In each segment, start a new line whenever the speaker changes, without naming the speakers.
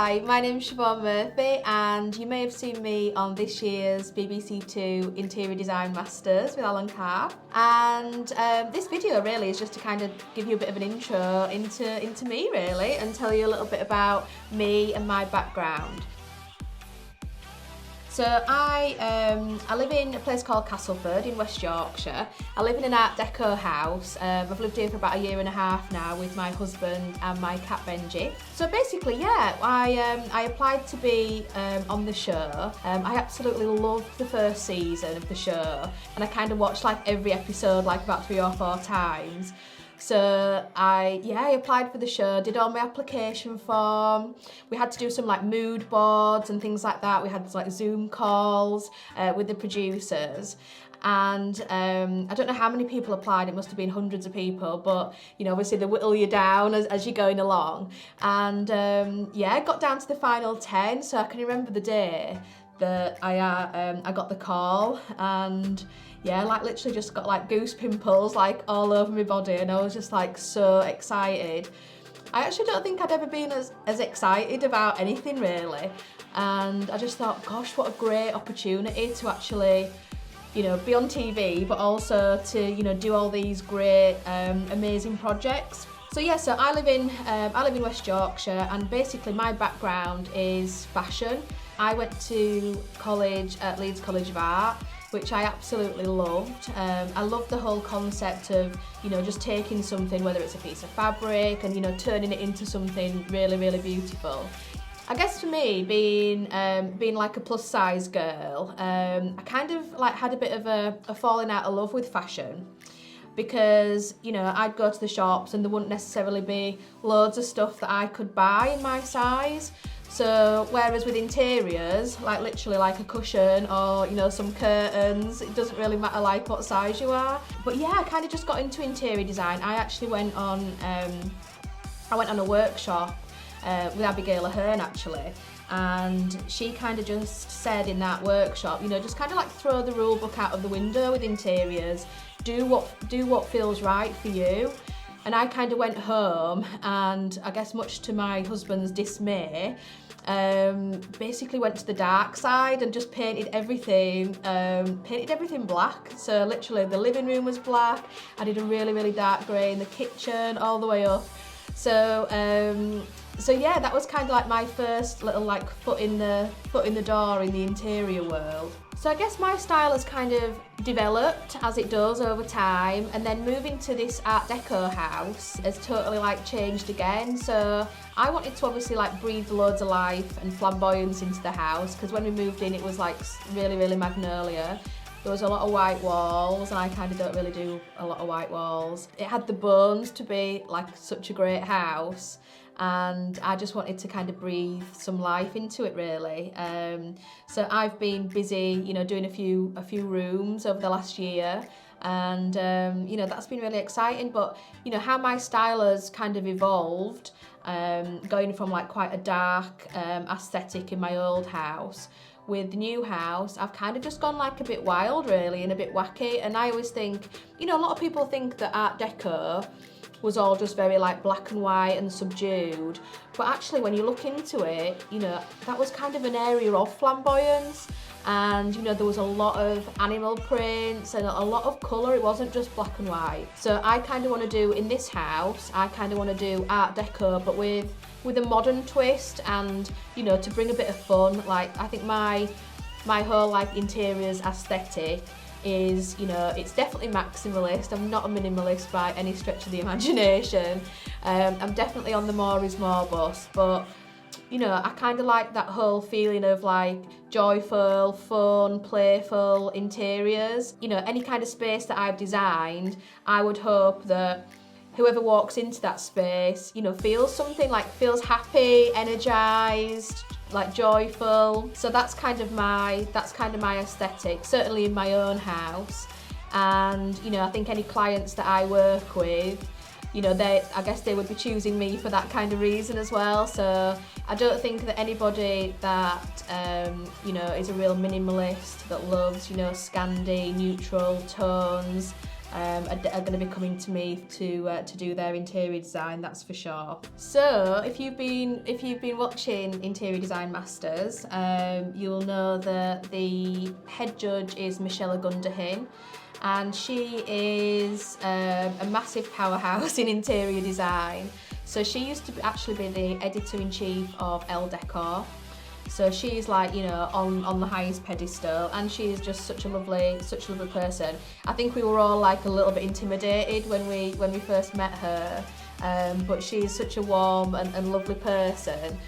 Hi, my name's Siobhan Murphy and you may have seen me on this year's BBC Two Interior Design Masters with Alan Carr. And this video really is just to kind of give you a bit of an intro into me really and tell you a little bit about me and my background. So I live in a place called Castleford in West Yorkshire. I live in an Art Deco house. I've lived here for about a year and a half now with my husband and my cat Benji. So basically, yeah, I applied to be on the show. I absolutely loved the first season of the show, and I kind of watched like every episode like about 3 or 4 times. So I applied for the show, did all my application form. We had to do some like mood boards and things like that. We had like Zoom calls with the producers. And I don't know how many people applied, it must have been hundreds of people, but you know, obviously they whittle you down as you're going along. And I got down to the final 10, so I can remember the day that I got the call, and yeah, like literally just got like goose pimples like all over my body, and I was just like so excited. I actually don't think I'd ever been as excited about anything really, and I just thought, gosh, what a great opportunity to actually, you know, be on TV, but also to, you know, do all these great, amazing projects. So yeah, so I live in West Yorkshire, and basically my background is fashion. I went to college at Leeds College of Art, which I absolutely loved. I loved the whole concept of, you know, just taking something, whether it's a piece of fabric, and, you know, turning it into something really, really beautiful. I guess for me, being like a plus size girl, I kind of like had a bit of a falling out of love with fashion, because, you know, I'd go to the shops and there wouldn't necessarily be loads of stuff that I could buy in my size. So whereas with interiors, like literally like a cushion or, you know, some curtains, it doesn't really matter like what size you are. But yeah, I kind of just got into interior design. I actually went on a workshop with Abigail Ahern actually, and she kind of just said in that workshop, you know, just kind of like throw the rule book out of the window with interiors, do what feels right for you. And I kind of went home, and I guess much to my husband's dismay, basically went to the dark side and just painted everything black. So literally the living room was black. I did a really, really dark grey in the kitchen all the way up. So yeah, that was kind of like my first little like foot in the door in the interior world. So I guess my style has kind of developed as it does over time, and then moving to this Art Deco house has totally like changed again. So I wanted to obviously like breathe loads of life and flamboyance into the house, because when we moved in it was like really, really magnolia. There was a lot of white walls, and I kind of don't really do a lot of white walls. It had the bones to be like such a great house, and I just wanted to kind of breathe some life into it really. So I've been busy, you know, doing a few rooms over the last year, and you know, that's been really exciting. But you know, how my style has kind of evolved, going from like quite a dark aesthetic in my old house. With the new house, I've kind of just gone like a bit wild really, and a bit wacky. And I always think, you know, a lot of people think that Art Deco was all just very like black and white and subdued, but actually when you look into it, you know, that was kind of an area of flamboyance, and you know, there was a lot of animal prints and a lot of colour. It wasn't just black and white. So I kind of want to do in this house, I kind of want to do Art Deco, but with a modern twist, and you know, to bring a bit of fun. Like I think my whole like interiors aesthetic is, you know, it's definitely maximalist. I'm not a minimalist by any stretch of the imagination. I'm definitely on the more is more bus, but you know, I kind of like that whole feeling of like joyful, fun, playful interiors. You know, any kind of space that I've designed, I would hope that whoever walks into that space, you know, feels something, like feels happy, energized, like joyful. So that's kind of my aesthetic, certainly in my own house. And you know, I think any clients that I work with, you know, I guess they would be choosing me for that kind of reason as well. So I don't think that anybody that you know, is a real minimalist, that loves, you know, Scandi neutral tones, are going to be coming to me to do their interior design, that's for sure. So if you've been watching Interior Design Masters, you'll know that the head judge is Michelle Gunderhin, and she is a massive powerhouse in interior design. So she used to actually be the editor-in-chief of Elle Decor. So she's like, you know, on the highest pedestal, and she is just such a lovely person. I think we were all like a little bit intimidated when we first met her, but she's such a warm and lovely person.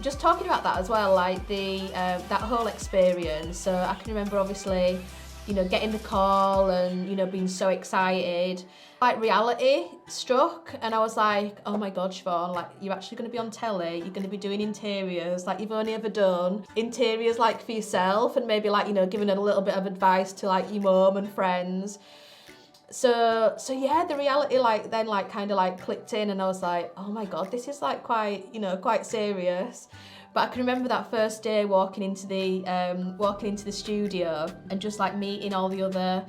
Just talking about that as well, like that whole experience. So I can remember obviously, you know, getting the call and, you know, being so excited. Like reality struck, and I was like, oh my God, Siobhan, like you're actually going to be on telly, you're going to be doing interiors, like you've only ever done interiors like for yourself and maybe like, you know, giving a little bit of advice to like your mum and friends. So yeah, the reality like then like kind of like clicked in, and I was like, oh my God, this is like quite serious. But I can remember that first day walking into the studio and just like meeting all the other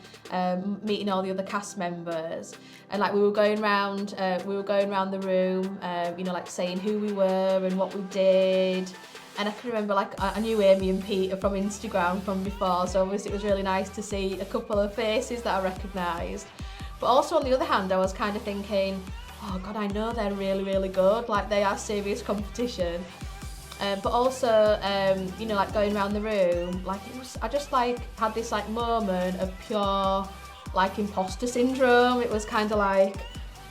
cast members, and like we were going round the room, you know, like saying who we were and what we did. And I can remember like I knew Amy and Peter from Instagram from before, so obviously it was really nice to see a couple of faces that I recognised. But also on the other hand, I was kind of thinking, oh God, I know they're really, really good, like they are serious competition. But also, you know, like going around the room, like I just like had this like moment of pure like imposter syndrome. It was kind of like,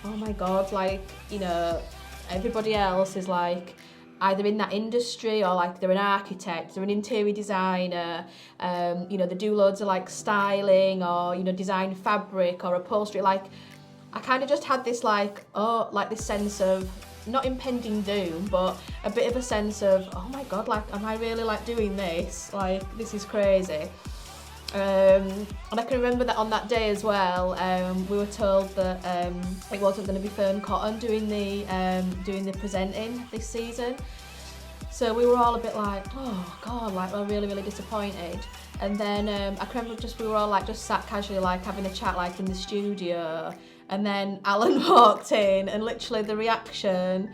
oh my God, like, you know, everybody else is like either in that industry or like they're an architect, they're an interior designer, you know, they do loads of like styling or, you know, design fabric or upholstery. Like I kind of just had this like, oh, like this sense of not impending doom, but a bit of a sense of, oh my God, like, am I really like doing this? Like, this is crazy. And I can remember that on that day as well, we were told that it wasn't going to be Fern Cotton doing the presenting this season. So we were all a bit like, oh God, like we're really, really disappointed. And then I can remember we were all like just sat casually like having a chat like in the studio. And then Alan walked in, and literally the reaction,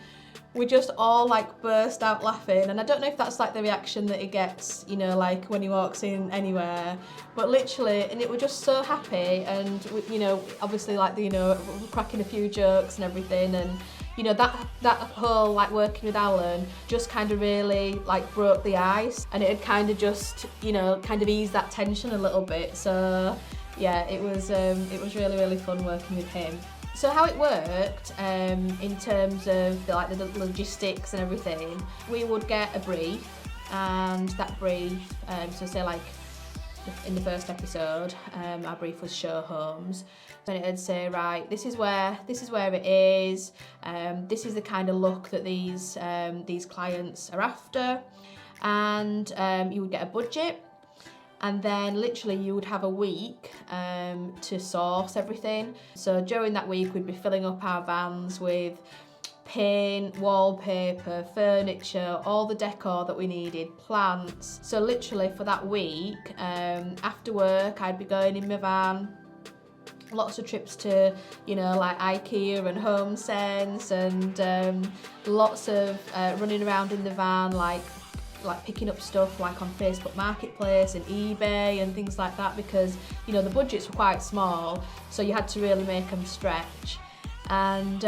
we just all like burst out laughing. And I don't know if that's like the reaction that he gets, you know, like when he walks in anywhere, but literally, and it was just so happy. And you know, obviously like, you know, cracking a few jokes and everything. And you know, that whole like working with Alan just kind of really like broke the ice, and it had kind of just, you know, kind of eased that tension a little bit. So yeah, it was really, really fun working with him. So how it worked in terms of the logistics and everything, we would get a brief, and that brief, so say like in the first episode, our brief was show homes. Then it'd say, right, this is where it is. This is the kind of look that these clients are after, and you would get a budget. And then literally you would have a week to source everything. So during that week we'd be filling up our vans with paint, wallpaper, furniture, all the decor that we needed, plants. So literally for that week, after work I'd be going in my van, lots of trips to, you know, like IKEA and Home Sense, and lots of running around in the van, like picking up stuff like on Facebook Marketplace and eBay and things like that, because, you know, the budgets were quite small, so you had to really make them stretch. And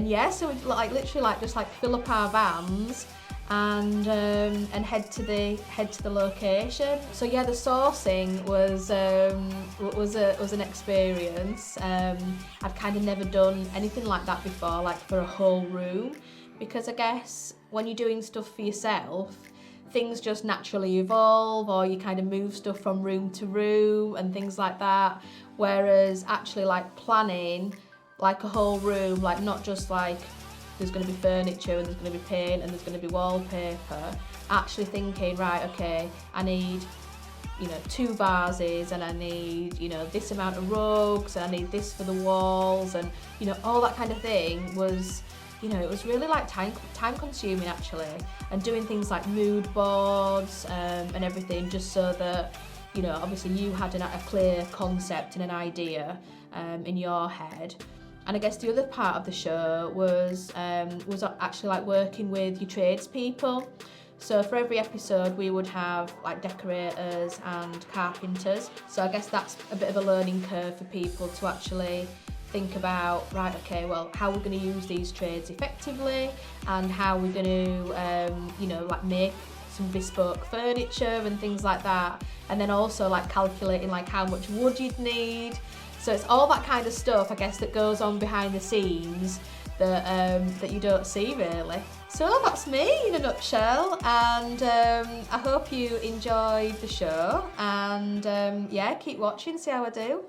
yeah, so we'd like literally like just like fill up our vans and head to the location. So yeah, the sourcing was an experience. I'd kind of never done anything like that before, like for a whole room, because I guess when you're doing stuff for yourself, things just naturally evolve, or you kind of move stuff from room to room and things like that. Whereas actually like planning like a whole room, like not just like there's going to be furniture and there's going to be paint and there's going to be wallpaper, actually thinking, right, okay, I need, you know, 2 vases, and I need, you know, this amount of rugs, and I need this for the walls, and, you know, all that kind of thing was, you know, it was really like time consuming actually, and doing things like mood boards and everything, just so that, you know, obviously you had a clear concept and an idea in your head. And I guess the other part of the show was actually like working with your tradespeople. So for every episode we would have like decorators and carpenters. So I guess that's a bit of a learning curve for people to actually think about, right, okay, well, how we're going to use these trades effectively, and how we're going to, you know, like make some bespoke furniture and things like that. And then also like calculating like how much wood you'd need. So it's all that kind of stuff, I guess, that goes on behind the scenes that you don't see really. So that's me in a nutshell, and I hope you enjoyed the show, and yeah, keep watching, see how I do.